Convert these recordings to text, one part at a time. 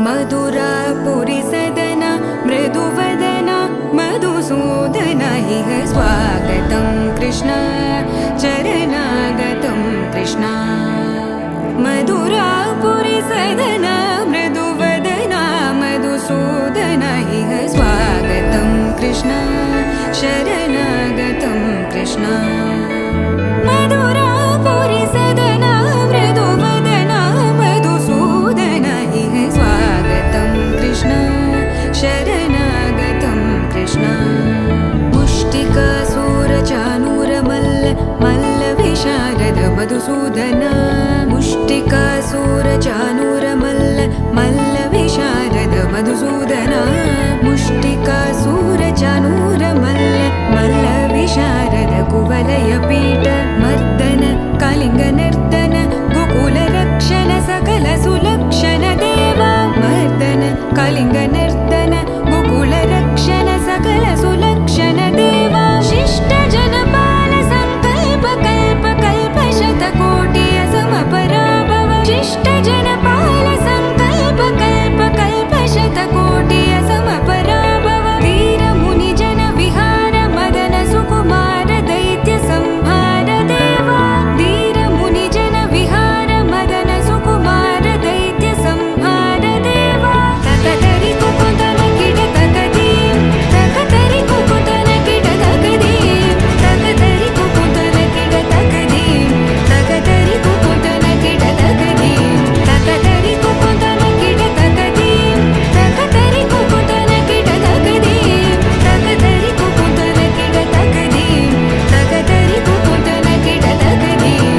मधुरापुरिसदन मृदुवदन मधुसूदन इह स्वागतं कृष्ण चरणागतं कृष्ण मधुरापुरिसदन मृदुवदन मधुसूदन इह स्वागतं कृष्ण शरणागतं कृष्ण मधुरापुरिसदन मृदुवदन मधुसूदन इह स्वागतं कृष्ण शरणागतं कृष्ण मुष्टिकासुरचाणूरमल्ल मल्लविशारद मधुसूदन मुष्टिकासुरचाणूरमल्ल मल्लविशारद मधुसूदन मुष्टिकासुरचाणूरमल्ल मल्लविशारद कुवलयपीठ मर्दन कलिङ्गनर्दन गोकुलरक्षण सकलसुलक्षण देवा मर्दन कलिङ्गनर्दन गोकुलरक्षण सकलसुलक्षण देवा शिष्टजनपाल सङ्कल्प कल्प कल्प शतकोटि असमपराभव शिष्टजनपाल सङ्कल्प कल्प कल्प शतकोटि असमपराभव वीरमुनिजन विहार मदन सुकुमार दैत्य संहार देवा वीरमुनिजन विहार मदन सुकुमार दैत्य संहार देवा तकतरि कुकुतन किट तकदीं तकतरि कुकुतन किट तकदीं तकतरि कुकुतन किट तकदीं तकतरि कुकुतन किट तकदीं तकतरि कुकुतन किट तकदीं तकतरि कुकुतन किट तकदीं तकतरि कुकुतन किट तकदीं तकतरि कुकुतन किट तकदीं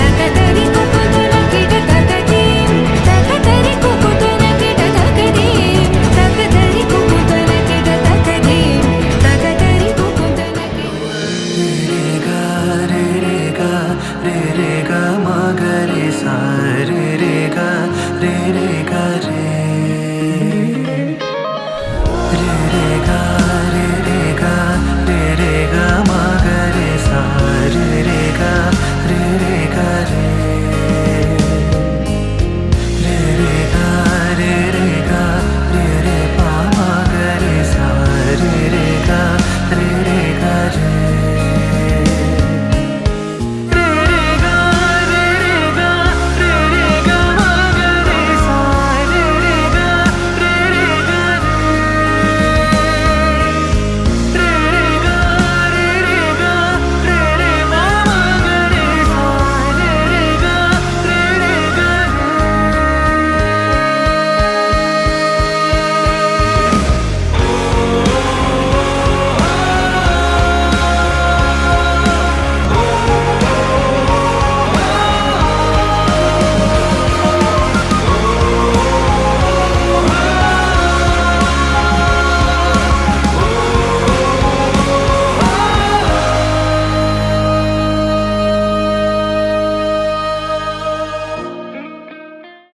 तकतरि कुकुतन किट तकदीं तकतरि कुकुतन किट तकदीं तकतरि कुकुतन किट तकदीं तकतरि कुकुतन रे रे गा मा गा रे सा रे रे गा रे रे गा रे